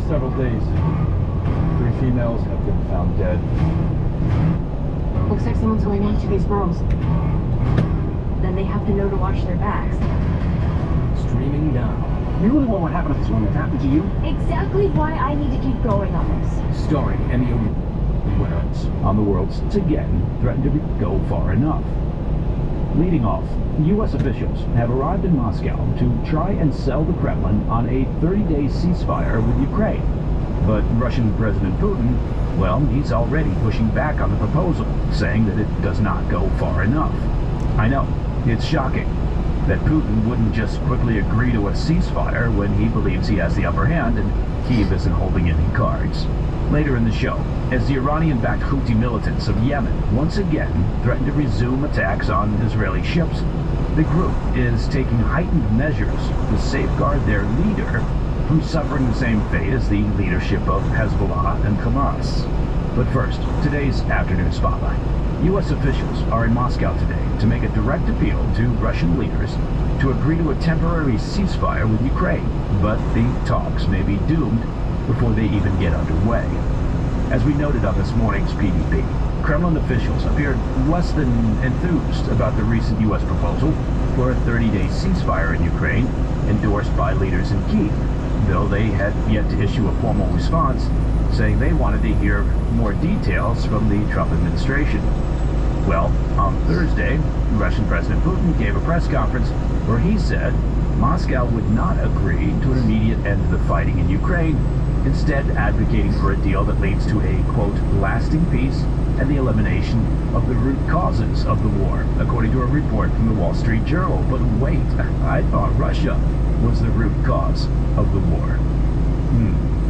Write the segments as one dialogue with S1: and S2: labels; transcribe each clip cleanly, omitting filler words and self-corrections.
S1: past several days, 3 females have been found dead.
S2: Looks like someone's going after these girls. Then they have to know to watch their backs.
S3: Streaming now.
S4: You really want what happened to this woman to happen to you?
S2: Exactly why I need to keep going on this.
S3: Starring Emmy winners.
S4: On the worlds again threatened to go far enough. Leading off, U.S. officials have arrived in Moscow to try and sell the Kremlin on a 30-day ceasefire with Ukraine. But Russian President Putin, well, he's already pushing back on the proposal, saying that it does not go far enough. I know, it's shocking that Putin wouldn't just quickly agree to a ceasefire when he believes he has the upper hand and Kyiv isn't holding any cards. Later in the show, as the Iranian-backed Houthi militants of Yemen once again threaten to resume attacks on Israeli ships, the group is taking heightened measures to safeguard their leader from suffering the same fate as the leadership of Hezbollah and Hamas. But first, today's afternoon spotlight. U.S. officials are in Moscow today to make a direct appeal to Russian leaders to agree to a temporary ceasefire with Ukraine, but the talks may be doomed before they even get underway. As we noted on this morning's PDP, Kremlin officials appeared less than enthused about the recent U.S. proposal for a 30-day ceasefire in Ukraine, endorsed by leaders in Kyiv, though they had yet to issue a formal response, saying they wanted to hear more details from the Trump administration. Well, on Thursday, Russian President Putin gave a press conference where he said Moscow would not agree to an immediate end to the fighting in Ukraine, instead advocating for a deal that leads to a, quote, lasting peace and the elimination of the root causes of the war, according to a report from the Wall Street Journal. But wait, I thought Russia was the root cause of the war.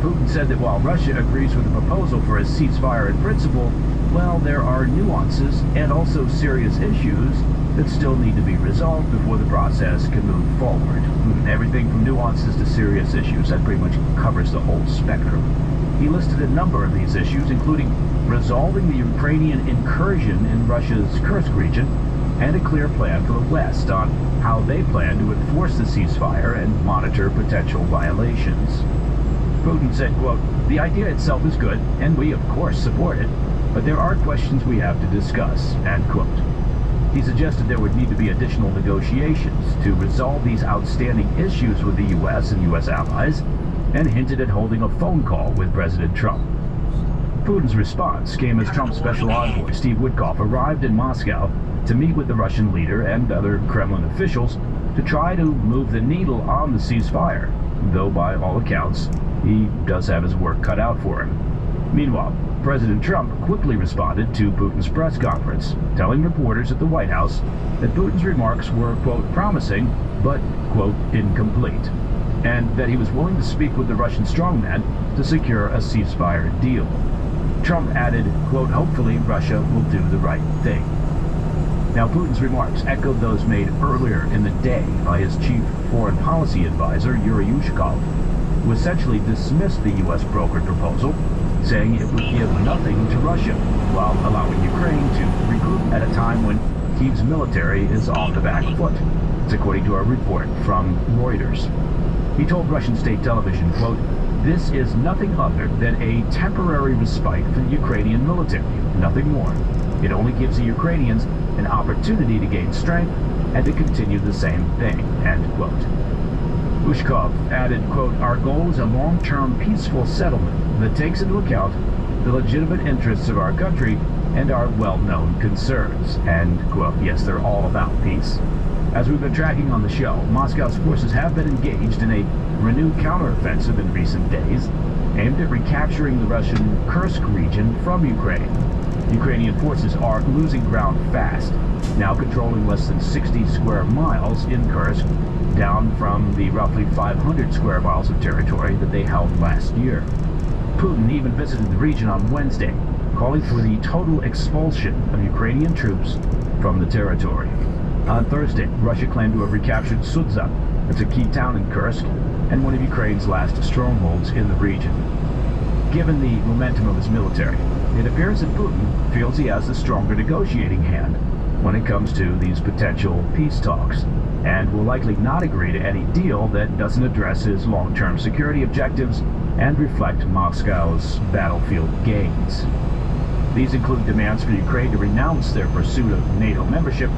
S4: Putin said that while Russia agrees with the proposal for a ceasefire in principle, well, there are nuances and also serious issues that still need to be resolved before the process can move forward. Everything from nuances to serious issues, that pretty much covers the whole spectrum. He listed a number of these issues, including resolving the Ukrainian incursion in Russia's Kursk region and a clear plan for the West on how they plan to enforce the ceasefire and monitor potential violations. Putin said, quote, "The idea itself is good, and we of course support it, but there are questions we have to discuss," end quote. He suggested there would need to be additional negotiations to resolve these outstanding issues with the U.S. and U.S. allies, and hinted at holding a phone call with President Trump. Putin's response came as Trump's special envoy, Steve Witkoff, arrived in Moscow to meet with the Russian leader and other Kremlin officials to try to move the needle on the ceasefire, though by all accounts, he does have his work cut out for him. Meanwhile, President Trump quickly responded to Putin's press conference, telling reporters at the White House that Putin's remarks were, quote, promising, but, quote, incomplete, and that he was willing to speak with the Russian strongman to secure a ceasefire deal. Trump added, quote, hopefully Russia will do the right thing. Now, Putin's remarks echoed those made earlier in the day by his chief foreign policy advisor, Yuri Ushakov, who essentially dismissed the U.S. brokered proposal, saying it would give nothing to Russia, while allowing Ukraine to regroup at a time when Kyiv's military is on the back foot. It's according to a report from Reuters. He told Russian state television, quote, "This is nothing other than a temporary respite for the Ukrainian military, nothing more. It only gives the Ukrainians an opportunity to gain strength and to continue the same thing," end quote. Ushakov added, quote, "Our goal is a long-term peaceful settlement that takes into account the legitimate interests of our country and our well-known concerns," end quote. Yes, they're all about peace. As we've been tracking on the show, Moscow's forces have been engaged in a renewed counteroffensive in recent days, aimed at recapturing the Russian Kursk region from Ukraine. Ukrainian forces are losing ground fast, now controlling less than 60 square miles in Kursk, down from the roughly 500 square miles of territory that they held last year. Putin even visited the region on Wednesday, calling for the total expulsion of Ukrainian troops from the territory. On Thursday, Russia claimed to have recaptured Sudzha. It's a key town in Kursk and one of Ukraine's last strongholds in the region. Given the momentum of his military, it appears that Putin feels he has the stronger negotiating hand when it comes to these potential peace talks. and will likely not agree to any deal that doesn't address his long-term security objectives and reflect Moscow's battlefield gains. These include demands for Ukraine to renounce their pursuit of NATO membership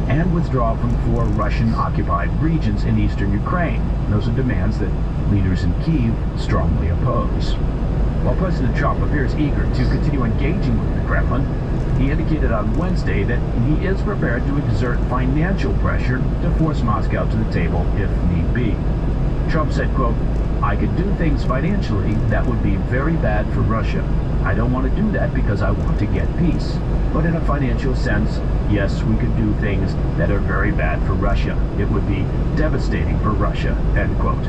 S4: and withdraw from 4 Russian-occupied regions in eastern Ukraine. Those are demands that leaders in Kyiv strongly oppose. While President Trump appears eager to continue engaging with the Kremlin, he indicated on Wednesday that he is prepared to exert financial pressure to force Moscow to the table if need be. Trump said, quote, "I could do things financially that would be very bad for Russia. I don't want to do that because I want to get peace. But in a financial sense, yes, we could do things that are very bad for Russia. It would be devastating for Russia," end quote.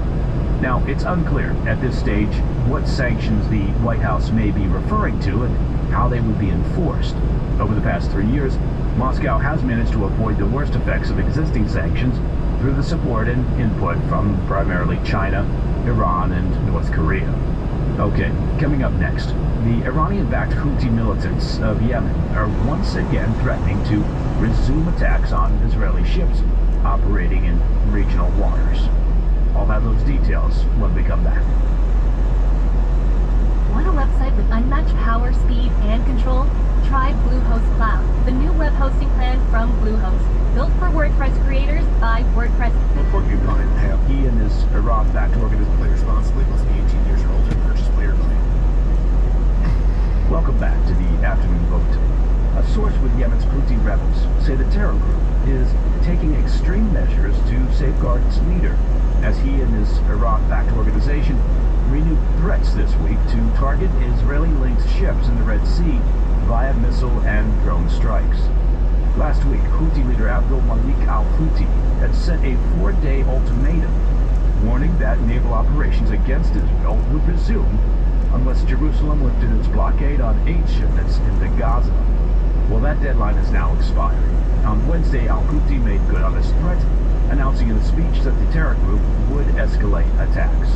S4: Now, it's unclear at this stage what sanctions the White House may be referring to and how they would be enforced. Over the past 3 years, Moscow has managed to avoid the worst effects of existing sanctions through the support and input from primarily China, Iran, and North Korea. Okay, coming up next, the Iranian-backed Houthi militants of Yemen are once again threatening to resume attacks on Israeli ships operating in regional waters. I'll have those details when we come back.
S5: Want a website with unmatched power, speed, and control? Try Bluehost Cloud, the new web hosting plan from Bluehost. Built for WordPress creators by WordPress.
S3: No porcupine have
S4: He and his Iran-backed organization.
S3: play responsibly, must be 18 years or older, purchase player money.
S4: Welcome back to the afternoon vote. A source with Yemen's Houthi rebels say the terror group is taking extreme measures to safeguard its leader, as he and his Iran-backed organization renewed threats this week to target Israeli-linked ships in the Red Sea via missile and drone strikes. Last week, Houthi leader Abdul Malik al-Houthi had sent a 4-day ultimatum, warning that naval operations against Israel would resume unless Jerusalem lifted its blockade on 8 shipments into Gaza. Well, that deadline is now expired. On Wednesday, al-Houthi made good on his threat, announcing in a speech that the terror group would escalate attacks.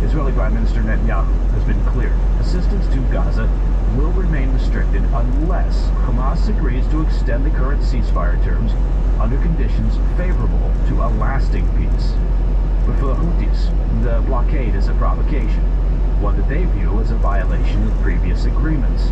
S4: Israeli Prime Minister Netanyahu has been clear. Assistance to Gaza will remain restricted unless Hamas agrees to extend the current ceasefire terms under conditions favorable to a lasting peace. But for the Houthis, the blockade is a provocation, one that they view as a violation of previous agreements.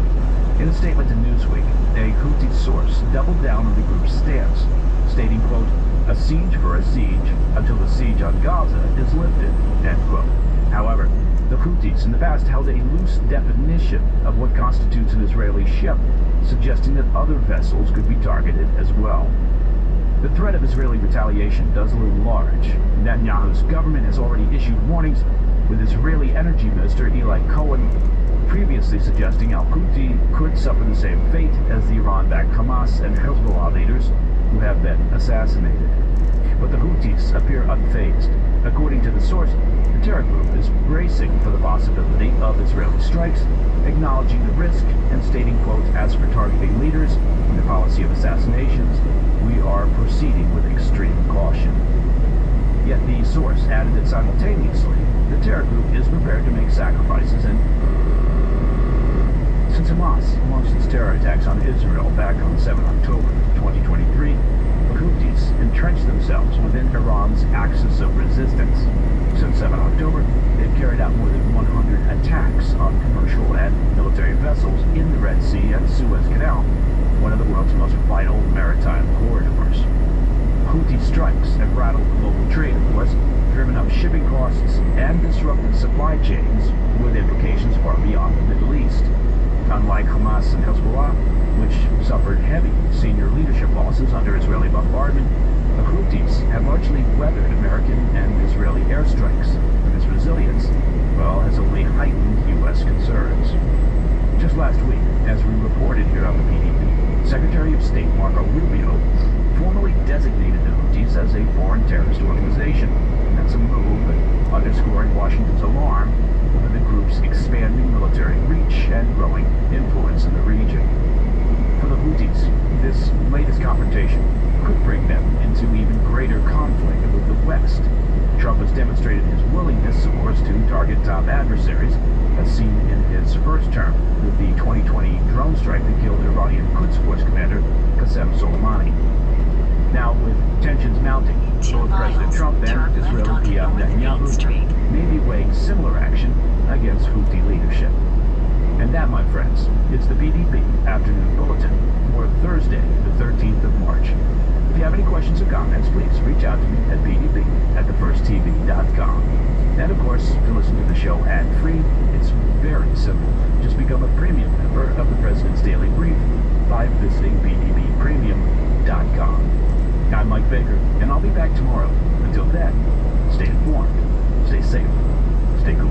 S4: In a statement to Newsweek, a Houthi source doubled down on the group's stance, stating, quote, "A siege for a siege until the siege on Gaza is lifted," end quote. However, the Houthis in the past held a loose definition of what constitutes an Israeli ship, suggesting that other vessels could be targeted as well. The threat of Israeli retaliation does loom large. Netanyahu's government has already issued warnings, with Israeli Energy Minister Eli Cohen previously suggesting al-Houthi could suffer the same fate as the Iran-backed Hamas and Hezbollah leaders who have been assassinated. But the Houthis appear unfazed. According to the source, the terror group is bracing for the possibility of Israeli strikes, acknowledging the risk and stating, quote, "As for targeting leaders and the policy of assassinations, we are proceeding with extreme caution." Yet the source added that simultaneously, the terror group is prepared to make sacrifices and since Hamas launched its terror attacks on Israel back on 7 October 2023, the Houthis entrenched themselves within Iran's axis of resistance. Since 7 October, they've carried out more than 100 attacks on commercial and military vessels in the Red Sea and Suez Canal, one of the world's most vital maritime corridors. Houthi strikes have rattled global trade, of course, driven up shipping costs, and disrupted supply chains with implications far beyond the Middle East. Unlike Hamas and Hezbollah, which suffered heavy senior leadership losses under Israeli bombardment, the Houthis have largely weathered American and Israeli airstrikes, and this resilience, well, has only heightened U.S. concerns. Just last week, as we reported here on the PDP, Secretary of State Marco Rubio formally designated the Houthis as a foreign terrorist organization. That's a move underscoring Washington's alarm over the group's expanding military reach and growing influence in the region. For the Houthis, this latest confrontation could bring them into even greater conflict with the West. Trump has demonstrated his willingness, of course, to target top adversaries, as seen in his first term with the 2020 drone strike that killed Iranian Quds Force commander Qasem Soleimani. Now, with tensions mounting, both President Trump and Israeli PM Netanyahu may be weighing similar action against Houthi leadership. And that, my friends, is the PDB Afternoon Bulletin for Thursday, the 13th of March. If you have any questions or comments, please reach out to me at pdb@thefirsttv.com. And of course, to listen to the show ad-free, it's very simple. Just become a premium member of the President's Daily Brief by visiting pdbpremium.com. I'm Mike Baker, and I'll be back tomorrow. Until then, stay informed, stay safe, stay cool.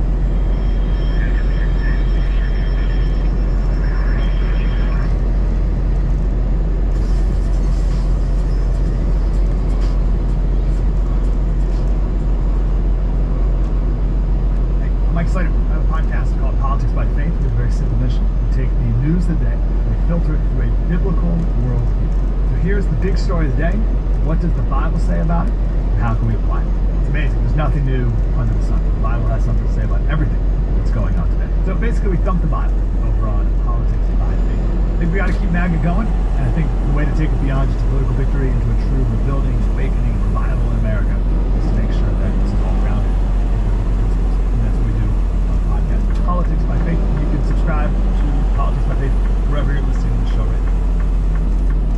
S6: Mike Slater. I have a podcast called Politics by Faith. We have a very simple mission. We take the news of the day and we filter it through a biblical worldview. So here's the big story of the day. What does the Bible say about it? And how can we apply it? It's amazing. There's nothing new under the sun. The Bible has something to say about everything that's going on today. So basically, we dump the Bible over on Politics by Faith. I think we got to keep MAGA going, and I think the way to take it beyond just a political victory into a true rebuilding, awakening, revival in America is to make sure that this is all grounded in biblical principles. And that's what we do on the podcast, Politics by Faith. You can subscribe to Politics by Faith wherever you're listening to the show right now.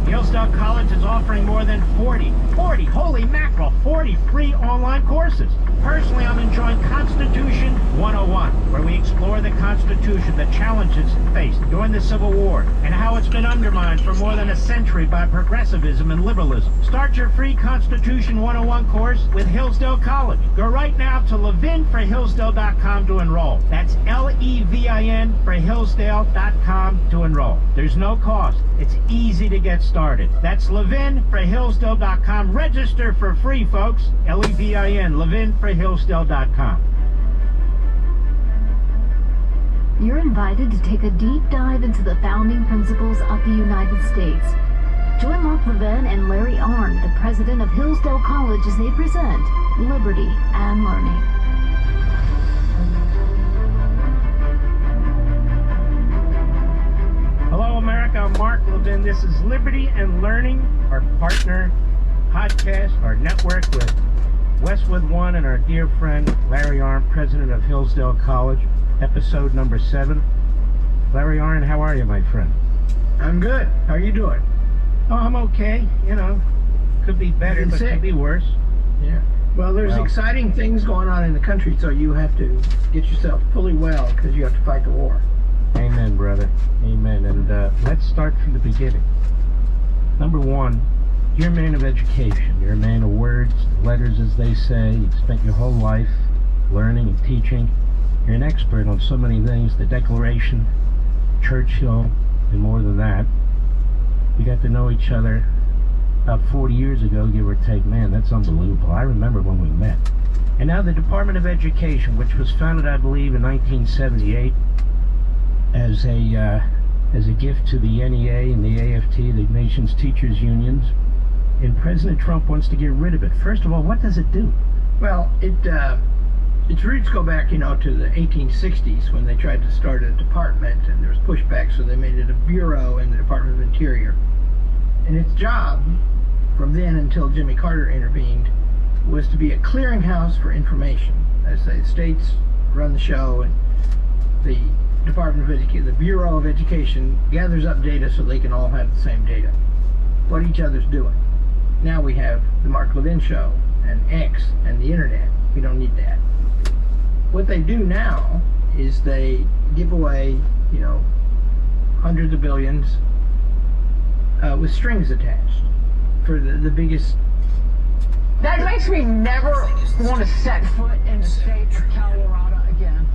S7: Hillsdale College is offering more than 40 free online courses. Personally, I'm enjoying Constitution 101, where we explore the Constitution, the challenges faced during the Civil War, and how it's been undermined for more than a century by progressivism and liberalism. Start your free Constitution 101 course with Hillsdale College. Go right now to levinforhillsdale.com to enroll. That's LEVIN for Hillsdale.com to enroll. There's no cost. It's easy to get started. That's levinforhillsdale.com. Register for free, folks. LEVIN, levinforhillsdale.com.
S2: You're invited to take a deep dive into the founding principles of the United States. Join Mark Levin and Larry Arnn, the president of Hillsdale College, as they present Liberty and Learning.
S7: Hello, America. I'm Mark Levin. This is Liberty and Learning, our partner podcast, our network with Westwood One and our dear friend Larry Arnn, president of Hillsdale College, episode number 7. Larry Arnn, how are you, my friend?
S8: I'm good. How are you doing?
S7: Oh, I'm okay. You know, could be better, but could be worse.
S8: Yeah. Well, there's exciting things going on in the country, so you have to get yourself fully well because you have to fight the war.
S7: Amen, brother. Amen. And let's start from the beginning. Number one, you're a man of education. You're a man of words, letters, as they say. You've spent your whole life learning and teaching. You're an expert on so many things, the Declaration, Churchill, and more than that. We got to know each other about 40 years ago, give or take. Man, that's unbelievable. I remember when we met. And now the Department of Education, which was founded, I believe, in 1978 as a gift to the NEA and the AFT, the nation's teachers' unions. And President Trump wants to get rid of it. First of all, what does it do?
S8: Well, its roots go back, to the 1860s when they tried to start a department and there was pushback, so they made it a bureau in the Department of Interior. And its job, from then until Jimmy Carter intervened, was to be a clearinghouse for information. As I say, the states run the show, and the Department of Education, the Bureau of Education, gathers up data so they can all have the same data, what each other's doing. Now we have the Mark Levin Show and X and the internet. We don't need that. What they do now is they give away, hundreds of billions with strings attached for the biggest.
S9: That makes me never want to set foot in the state of Colorado again.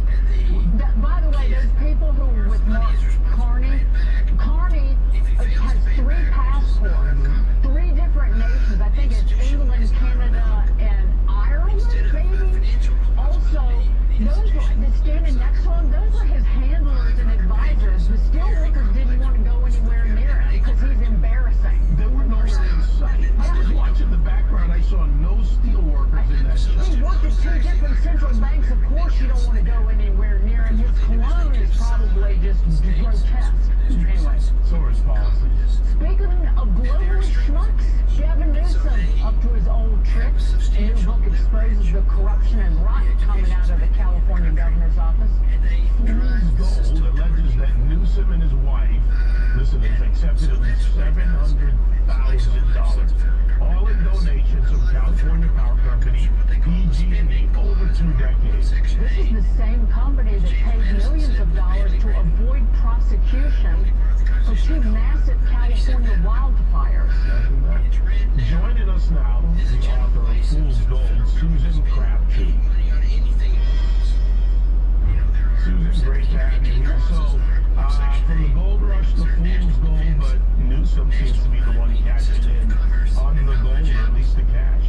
S9: By the way, those people who were with Mark Carney has 3 passports, 3 different nations. I think it's England, Canada, and Ireland, maybe. Also, those that standing next to him, those are his handlers and advisors. The steelworkers didn't want to go anywhere near him because he's embarrassing.
S10: There were no steelworkers. I was watching the background. I saw no steelworkers in that show.
S9: He worked at 2 different central banks. Of course, you don't want to go anywhere near him. His cologne is probably just grotesque. Anyway.
S10: So is policy.
S9: Speaking of global schmucks, Gavin Newsom Mayor's office.
S10: Fool's Gold alleges that Newsom and his wife, listeners, accepted at least $700,000, all in donations from California Power Company, PG&E, over 2 decades.
S9: This is the same company that paid millions of dollars to avoid prosecution for 2 massive California wildfires.
S10: Joining us now, the author of Fool's Gold, Susan Crabtree. Susan, great to have you here. So, from the gold rush to Fool's Gold, but Newsom seems to be the one cashing in on the gold, or at least the cash.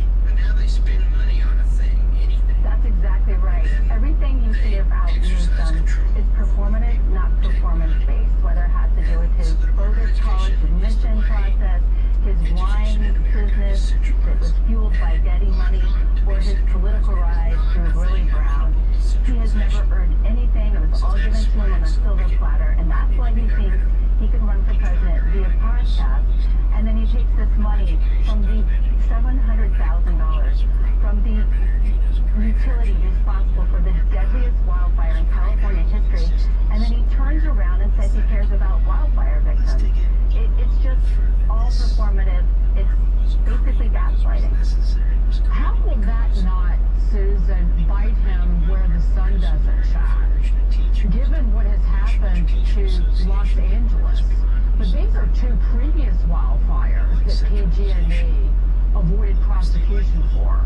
S5: That's exactly right. Everything you see about Newsom is performative, not performance-based, whether it has to do with his bogus college admission process, his wine business that was fueled by Getty money, or his political rise through Willie Brown. He has never earned anything. It was all given to him on a silver platter, and that's why he thinks he can run for president via podcast. And then he takes this money from the $700,000 from the utility responsible for the deadliest wildfire in California history, and then he turns around and says he cares about wildfire victims. It's just all performative. It's basically gaslighting.
S9: How will that not, Susan, bite him where the sun doesn't shine? Given what has happened to Los Angeles. But these are 2 previous wildfires that PG&E avoided prosecution for.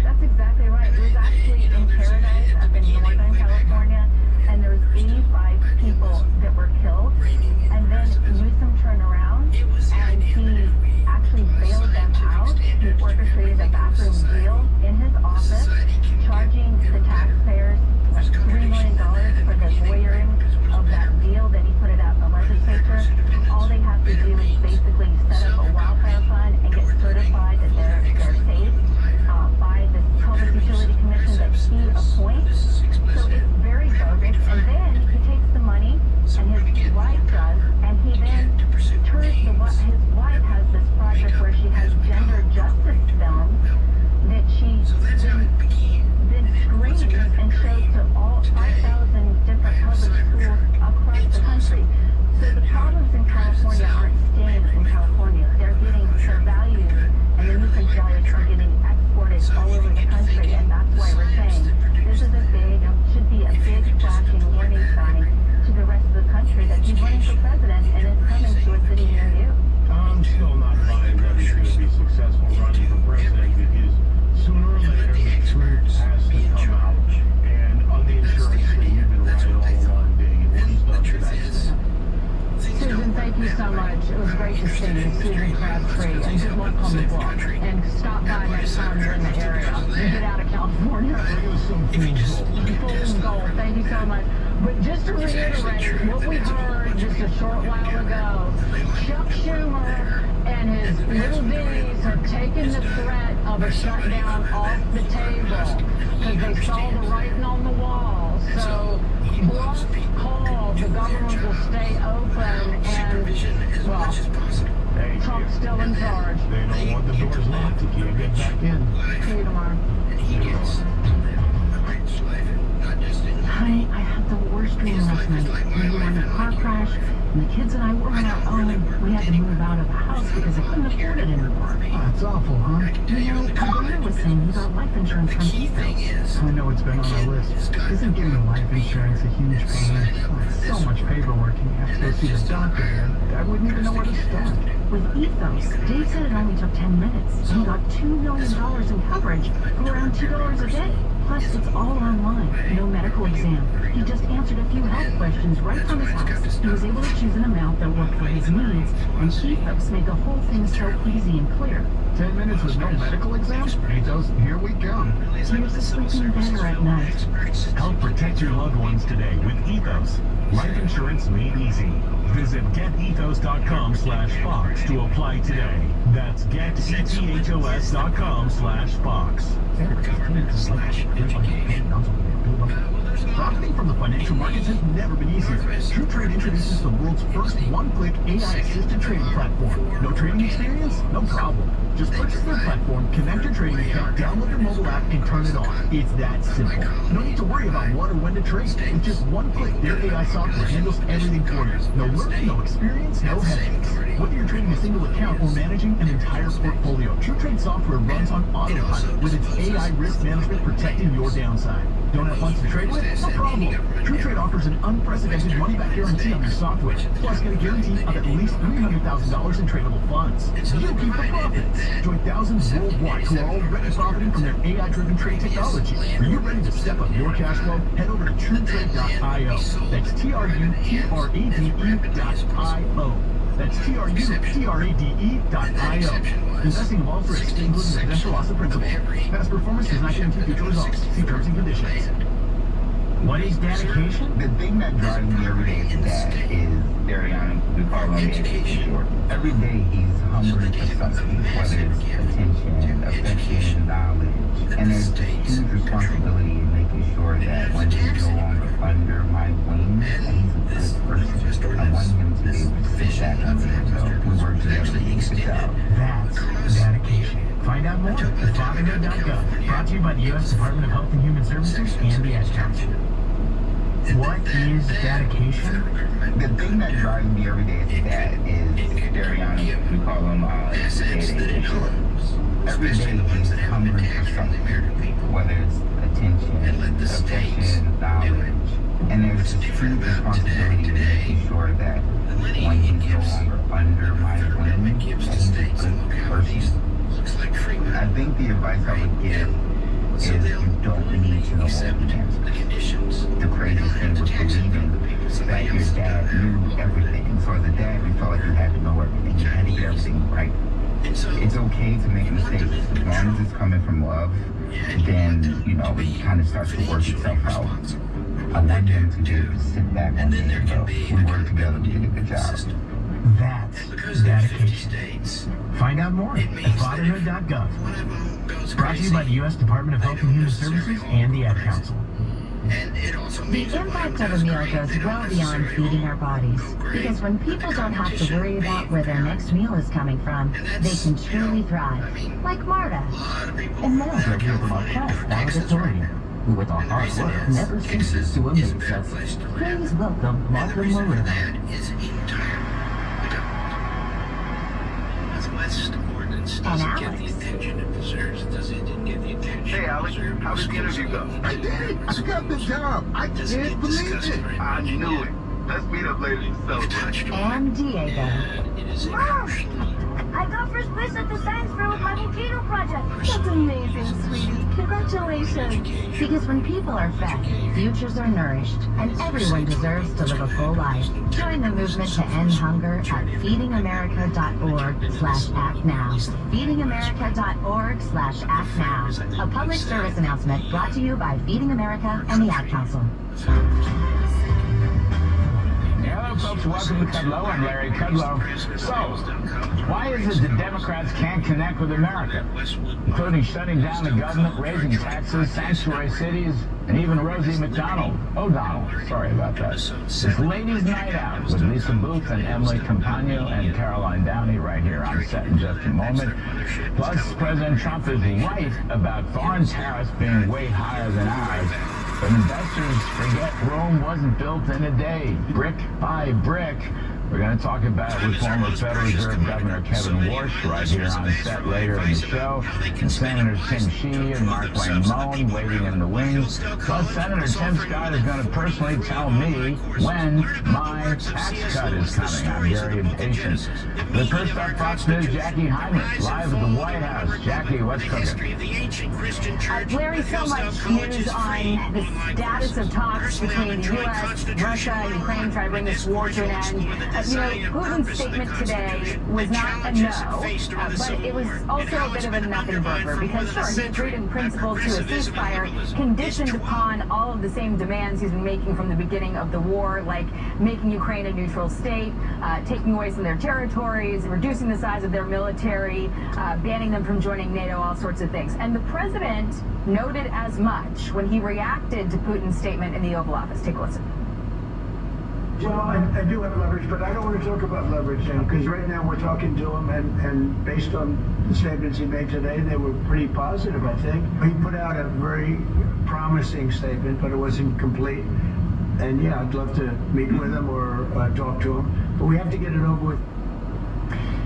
S5: That's exactly right. It was actually in Paradise up in Northern California, and there was 85 people that were killed. And then Newsom turned around and he actually bailed them out. He orchestrated a backroom deal in his office, charging the taxpayers like $3 million for the lawyering of that deal. Then he put it out in the legislature. All they have to do is basically set up a wildfire fund and get certified that they're safe by the Public Utility Commission that he appoints. So it's very bogus. And then he takes the money, and his wife does, and he then turns his wife has this project where she has gender justice films that she's been screened and showed to all 5,000 different public schools across the country. So the problems in California aren't staying in California. They're getting the values, and the nuisance values are getting exported all over the country, and that's why we're saying this is should be a big flashing warning sign to the rest of the country that he's running for president and it's coming to a city near you.
S10: I'm still not buying that he's going to be successful running for president, because sooner or later the truth has to come out. And on the insurance thing, you've been right all along, Dave, and what he's done to that state.
S9: Susan, thank you so much. It was great to see you, Susan Crabtree, and good luck on the book. And stop by next time you're in the area and get out of California.
S10: Bring us some
S9: Fool's Gold. Thank you so much. But just to reiterate what we heard just a short while ago, Chuck Schumer and his little D's have taken the threat of a shutdown off the table because they saw the writing on the wall. So bluff call, the government will stay open, and, well, Trump's still in charge.
S10: They don't want the doors locked. You can't get back in.
S9: See you tomorrow.
S2: Honey, I had the worst dream last night. We were in a car crash, and the kids and I were on our own. We had to move out of the house because I couldn't afford it anymore.
S6: Oh, it's awful, huh?
S2: You know, Governor was saying he got life insurance from Ethos.
S6: I know it's been on our list. Isn't getting life insurance a huge pain? Oh, it's so much paperwork, and you have to go see the doctor, and I wouldn't even know where to start.
S2: With Ethos, Dave said it only took 10 minutes. He got $2 million in coverage for around $2 a day. Plus, it's all online. No medical exam. He just answered a few health questions right from his house. He was able to choose an amount that worked for his needs, and Ethos made the whole thing so easy and clear.
S6: 10 minutes with no medical exam? Ethos, here we come.
S2: Here's to sleeping better at night.
S11: Help protect your loved ones today with Ethos. Life insurance made easy. Visit getethos.com/Fox to apply today. That's getethos.com/Fox.
S6: Profiting from the
S12: Financial markets have never been easier. TrueTrade introduces the world's first one-click AI-assisted trading platform. No trading experience? No problem. Just purchase their platform, connect your trading account, download their mobile app, and turn it on. It's that simple. No need to worry about what or when to trade. With just one click, their AI software handles everything for you. No learning, no experience, no headaches. Whether you're trading a single account or managing an entire portfolio, TrueTrade software runs on autopilot with its AI risk management protecting your downside. Don't have funds to trade with? No problem. TrueTrade offers an unprecedented money-back guarantee on your software, plus get a guarantee of at least $300,000 in tradable funds. You keep the profits. Join thousands worldwide who are already profiting from their AI-driven trade technology. Are you ready to step up your cash flow? Head over to TrueTrade.io. That's TrueTrade.io. That's TrueTrade.io. Investing involves risk, including the potential loss of principal. Past performance does not guarantee future results. See terms and conditions.
S13: What is dedication? The thing that drives me every day as a dad is Darian. We call him education. Every day he's hungry for something, whether it's attention, affection, knowledge. And there's a huge responsibility in making sure that when he's no longer under my wing, and he's a good person, I want him to be able to sit back and say, so we work together to do the job.
S12: That's dedication. Find out more at fatherhood.gov. Brought to you by the U.S. Department of Health and Human Services and the Ad Council. What is dedication?
S13: The thing that drives me every day as a dad is Darian. We call him Dada. Every day he's hungry for something, whether it's attention, affection, knowledge. And there's this huge responsibility in making sure that when he's no longer under my wing, that he's a good person. I think the advice I would give is you don't need to know all the answers. The craziest thing was believing that your dad knew everything. So as a dad, you felt like you had to know everything. You had to get everything right. It's okay to make mistakes. As long as it's coming from love, then, it kind of starts to work itself out. I want him to be able to sit back one day and go, we work together, we did a good job.
S12: That's dedication. Find out more at fatherhood.gov. Brought to you by the U.S. Department of Health and Human Services and the Ad Council.
S2: The impact of a meal goes well beyond feeding our bodies, because when people don't have to worry about where their next meal is coming from, they can truly thrive, like Marta.
S14: And now we're here from our class valedictorian, who with our hard work never ceases to amaze us. Please welcome Martha Moreno.
S2: And Alex.
S3: Hey, Alex, how did the interview go?
S15: I did it! I got the job! I can't believe it!
S3: I knew it. Let's meet up later to celebrate.
S2: And Diego.
S16: Mom! I got first place at the science fair with my volcano project.
S2: That's amazing, sweetie. Congratulations. Because when people are fed, futures are nourished, and everyone deserves to live a full life. Join the movement to end hunger at feedingamerica.org/actnow. feedingamerica.org/actnow. A public service announcement brought to you by Feeding America and the Ad Council.
S17: Hello, folks. Welcome to Kudlow. I'm Larry Kudlow. So, why is it that Democrats can't connect with America, including shutting down the government, raising taxes, sanctuary cities, and even Rosie O'Donnell, sorry about that. It's Ladies' Night Out with Lisa Booth and Emily Compagno and Caroline Downey right here on set in just a moment. Plus, President Trump is right about foreign tariffs being way higher than ours. But investors forget Rome wasn't built in a day, brick by brick. We're going to talk about it with former Federal Reserve Governor Kevin Warsh right here on set later in the show. And Senators Tim Sheehy and Mark Wayne Moen waiting in the wings. Plus, Senator Tim Scott is going to personally tell me when my tax cut is coming. I'm very impatient. But first up, Fox News' Jackie Heinrich, live at the White House. Jackie, what's cooking?
S5: Larry, so much news on the status of talks between the U.S., Russia, Ukraine, trying to bring this war to an end. Putin's statement today was not a no, but it was also a bit of a nothing burger, because sure, he agreed in principle to a ceasefire conditioned upon all of the same demands he's been making from the beginning of the war, like making Ukraine a neutral state, taking away some of their territories, reducing the size of their military, banning them from joining NATO, all sorts of things. And the president noted as much when he reacted to Putin's statement in the Oval Office. Take a listen.
S18: Well, I do have leverage, but I don't want to talk about leverage now, because right now we're talking to him, and based on the statements he made today, they were pretty positive, I think. He put out a very promising statement, but it wasn't complete. And yeah, I'd love to meet with him or talk to him, but we have to get it over with.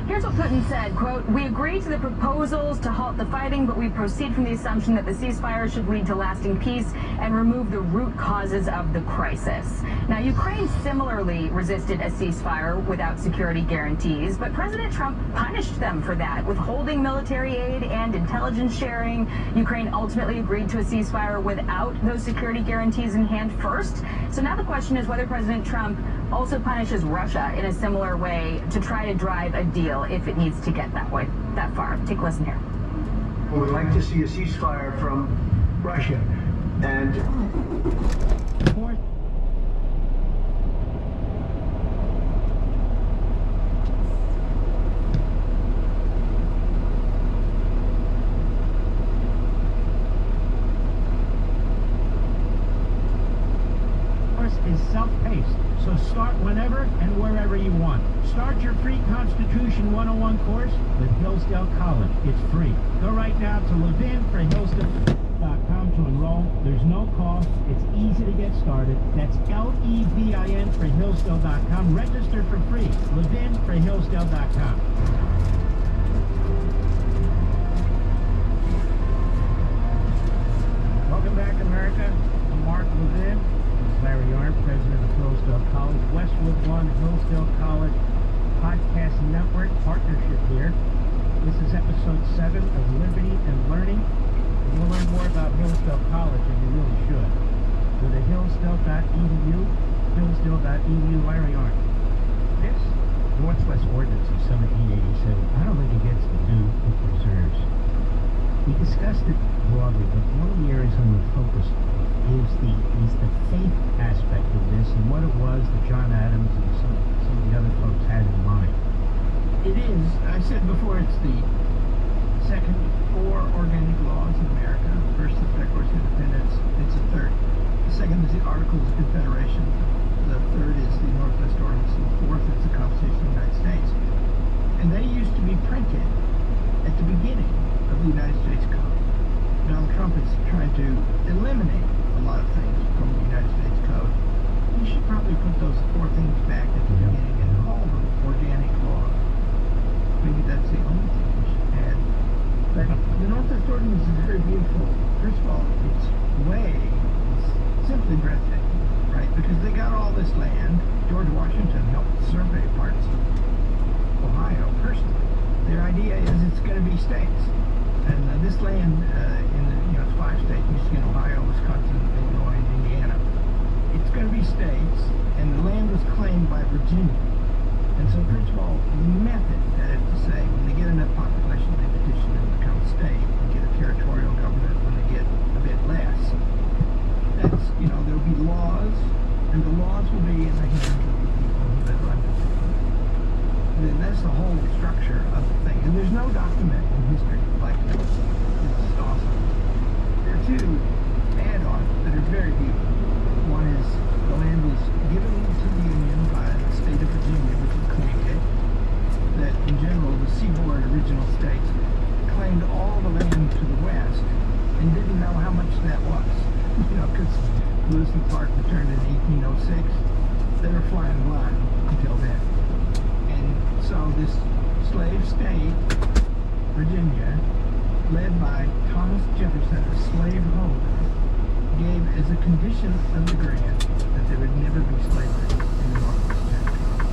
S5: Here's what Putin said, quote, "We agree to the proposals to halt the fighting, but we proceed from the assumption that the ceasefire should lead to lasting peace and remove the root causes of the crisis." Now, Ukraine similarly resisted a ceasefire without security guarantees, but President Trump punished them for that, withholding military aid and intelligence sharing. Ukraine ultimately agreed to a ceasefire without those security guarantees in hand first. So now the question is whether President Trump also punishes Russia in a similar way to try to drive a deal if it needs to get that far. Take a listen here.
S18: We would like to see a ceasefire from Russia, and
S7: is self-paced, so start whenever and wherever you want. Start your free Constitution 101 course with Hillsdale College. It's free. Go right now to levinforhillsdale.com to enroll. There's no cost. It's easy to get started. That's LEVIN for Hillsdale.com. Register for free. levinforhillsdale.com. Welcome back, America. I'm Mark Levin. Larry Arnn, president of Hillsdale College, Westwood One, Hillsdale College Podcast Network partnership here. This is episode 7 of Liberty and Learning. If you want to learn more about Hillsdale College, and you really should, go to hillsdale.edu, hillsdale.edu, Larry Arnn. This Northwest Ordinance of 1787, I don't think it gets the due it deserves. We discussed it broadly, but one of the areas I'm going to focus on is the faith aspect of this and what it was that John Adams and some of the other folks had in mind.
S8: It is, I said before, it's the second 4 organic laws in America. The first is the Declaration of Independence. It's the third. The second is the Articles of Confederation. The third is the Northwest Ordinance. And the fourth is the Constitution of the United States. And they used to be printed at the beginning of the United States Code. Donald Trump is trying to eliminate a lot of things from the United States Code. You should probably put those 4 things back at the beginning and call them organic laws. Maybe that's the only thing we should add. But the Northwest Ordinance is very beautiful. First of all, its way is simply breathtaking, right? Because they got all this land. George Washington helped survey parts of Ohio personally. Their idea is it's going to be states. And this land it's 5 states, Michigan, Ohio, Wisconsin, Illinois, and Indiana. It's going to be states, and the land was claimed by Virginia. And so, first of all, the method, that is to say, when they get enough population, they petition and become a state and get a territorial government when they get a bit less. That's, there'll be laws, and the laws will be in the hands of the people that run the state. And that's the whole structure of the thing. And there's no document in history like this. It's just awesome. There are 2 add-ons that are very beautiful. One is the land was given to the Union by the state of Virginia, which is created. That in general, the seaboard original states claimed all the land to the west and didn't know how much that was. Because Lewis and Clark returned in 1806. They were flying blind until then. And so this slave state, Virginia, led by Thomas Jefferson, a slaveholder, gave as a condition of the grant that there would never be slavery in the Northwest Territory.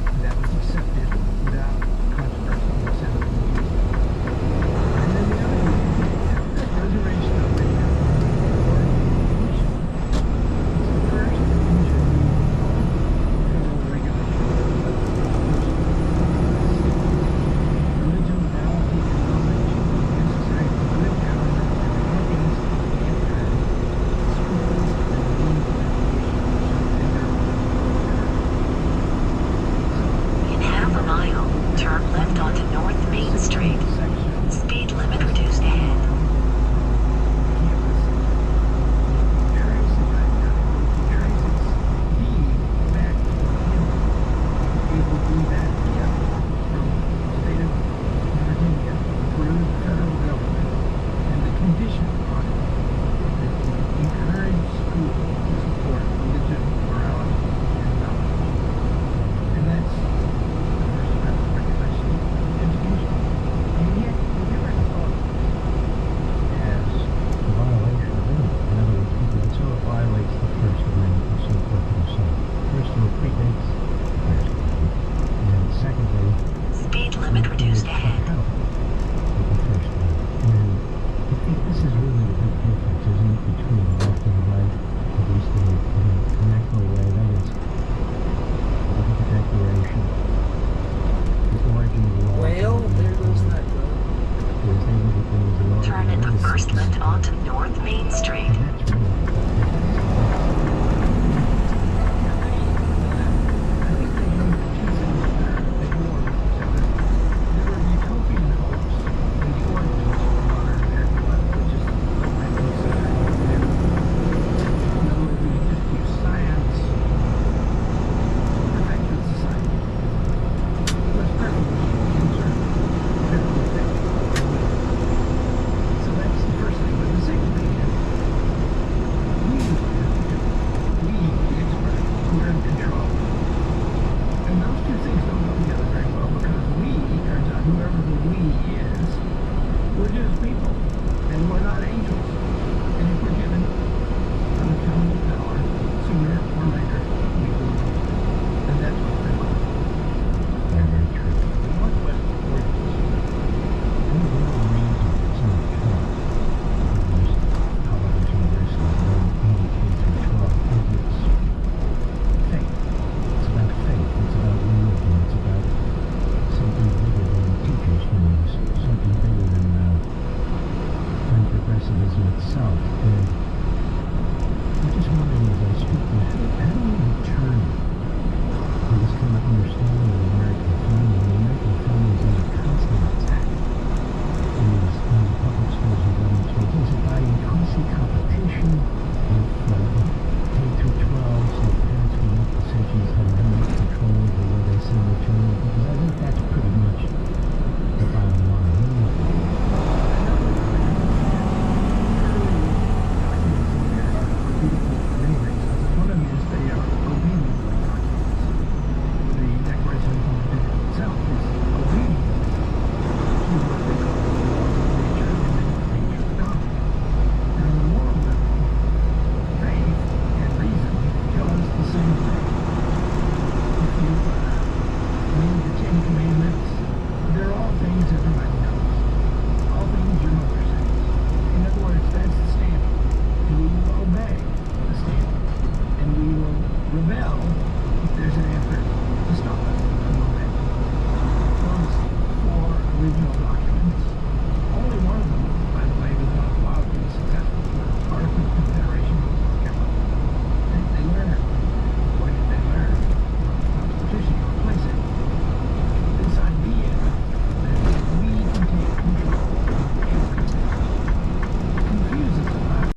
S8: And that was accepted without